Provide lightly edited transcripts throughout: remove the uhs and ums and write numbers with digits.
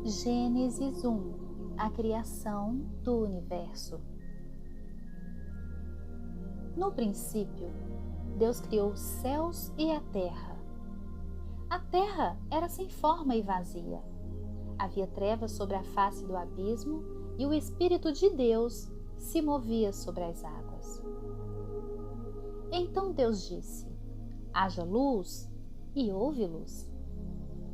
Gênesis 1. A criação do universo. No princípio, Deus criou os céus e a terra. A terra era sem forma e vazia. Havia trevas sobre a face do abismo e o Espírito de Deus se movia sobre as águas. Então Deus disse: haja luz, e houve luz.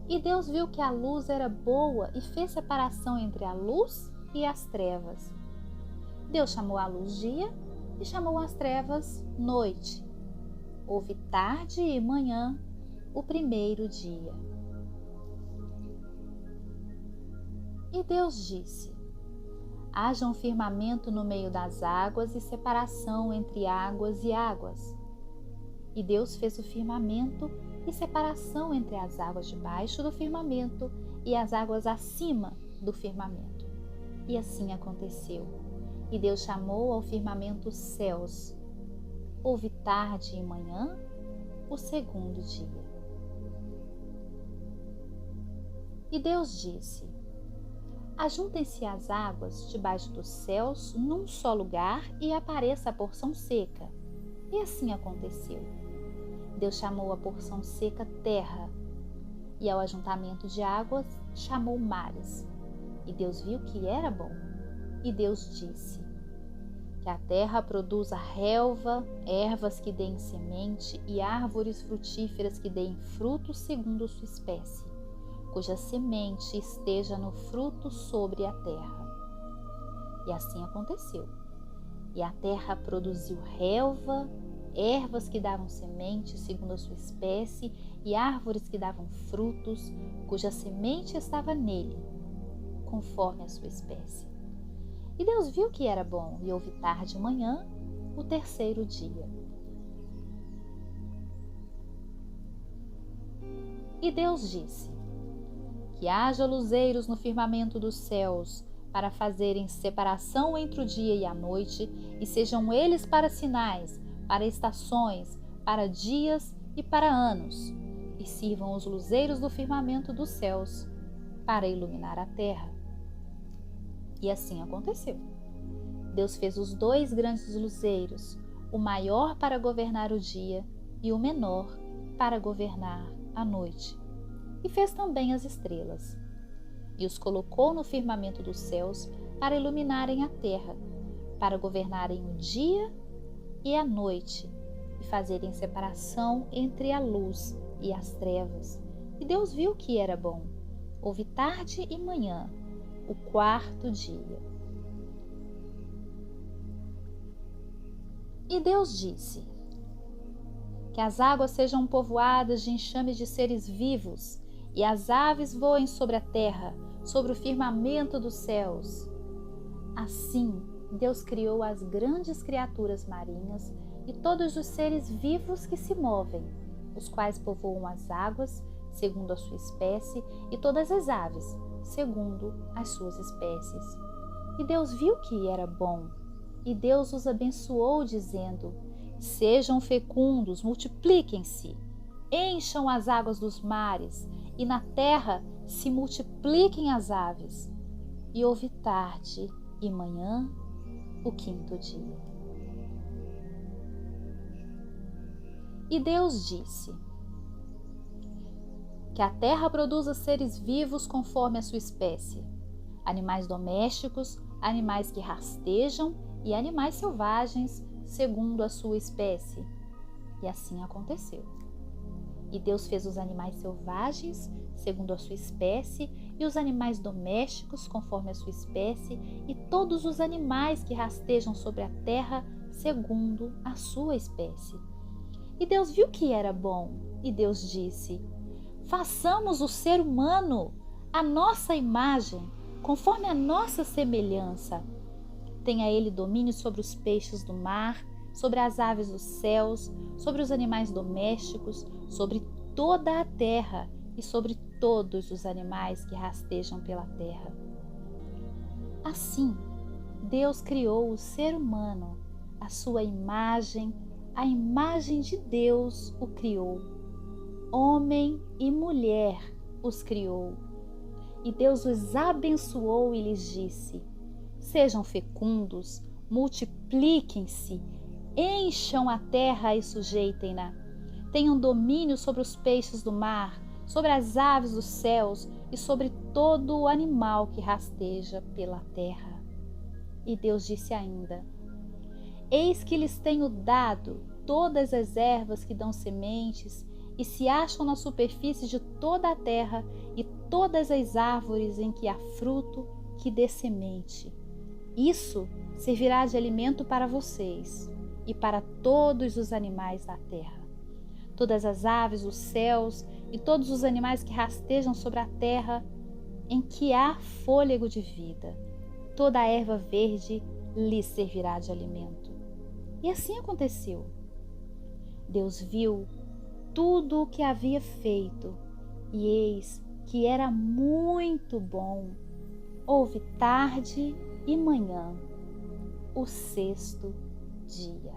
E Deus viu que a luz era boa e fez separação entre a luz e as trevas. Deus chamou a luz dia e chamou as trevas noite. Houve tarde e manhã, o primeiro dia. E Deus disse: haja um firmamento no meio das águas e separação entre águas e águas. E Deus fez o firmamento e separação entre as águas debaixo do firmamento e as águas acima do firmamento. E assim aconteceu. E Deus chamou ao firmamento céus. Houve tarde e manhã, o segundo dia. E Deus disse: ajuntem-se as águas debaixo dos céus num só lugar e apareça a porção seca. E assim aconteceu. Deus chamou a porção seca terra, e ao ajuntamento de águas chamou mares. E Deus viu que era bom. E Deus disse: que a terra produza relva, ervas que deem semente e árvores frutíferas que deem fruto segundo sua espécie, cuja semente esteja no fruto sobre a terra. E assim aconteceu. E a terra produziu relva, ervas que davam semente segundo a sua espécie e árvores que davam frutos, cuja semente estava nele, conforme a sua espécie. E Deus viu que era bom, e houve tarde e manhã, o terceiro dia. E Deus disse: que haja luzeiros no firmamento dos céus, para fazerem separação entre o dia e a noite, e sejam eles para sinais, para estações, para dias e para anos, e sirvam os luzeiros do firmamento dos céus para iluminar a terra. E assim aconteceu. Deus fez os 2 grandes luzeiros, o maior para governar o dia e o menor para governar a noite. E fez também as estrelas. E os colocou no firmamento dos céus para iluminarem a terra, para governarem o dia e a noite, e fazerem separação entre a luz e as trevas. E Deus viu que era bom. Houve tarde e manhã, o quarto dia. E Deus disse: que as águas sejam povoadas de enxame de seres vivos, e as aves voem sobre a terra, sobre o firmamento dos céus. Assim, Deus criou as grandes criaturas marinhas e todos os seres vivos que se movem, os quais povoam as águas, segundo a sua espécie, e todas as aves, segundo as suas espécies. E Deus viu que era bom, e Deus os abençoou, dizendo: sejam fecundos, multipliquem-se, encham as águas dos mares, e na terra se multipliquem as aves. E houve tarde e manhã, o quinto dia. E Deus disse: que a terra produza seres vivos conforme a sua espécie, animais domésticos, animais que rastejam e animais selvagens segundo a sua espécie. E assim aconteceu. E Deus fez os animais selvagens segundo a sua espécie, e os animais domésticos conforme a sua espécie, e todos os animais que rastejam sobre a terra segundo a sua espécie. E Deus viu que era bom, e Deus disse: façamos o ser humano à nossa imagem, conforme a nossa semelhança. Tenha ele domínio sobre os peixes do mar, sobre as aves dos céus, sobre os animais domésticos, sobre toda a terra e sobre todos os animais que rastejam pela terra. Assim, Deus criou o ser humano, a sua imagem, a imagem de Deus o criou. Homem e mulher os criou. E Deus os abençoou e lhes disse: sejam fecundos, multipliquem-se, encham a terra e sujeitem-na. Tenham domínio sobre os peixes do mar, sobre as aves dos céus e sobre todo o animal que rasteja pela terra. E Deus disse ainda: eis que lhes tenho dado todas as ervas que dão sementes e se acham na superfície de toda a terra, e todas as árvores em que há fruto que dê semente. Isso servirá de alimento para vocês e para todos os animais da terra. Todas as aves dos céus e todos os animais que rastejam sobre a terra, em que há fôlego de vida, toda a erva verde lhes servirá de alimento. E assim aconteceu. Deus viu tudo o que havia feito, e eis que era muito bom. Houve tarde e manhã, o sexto dia.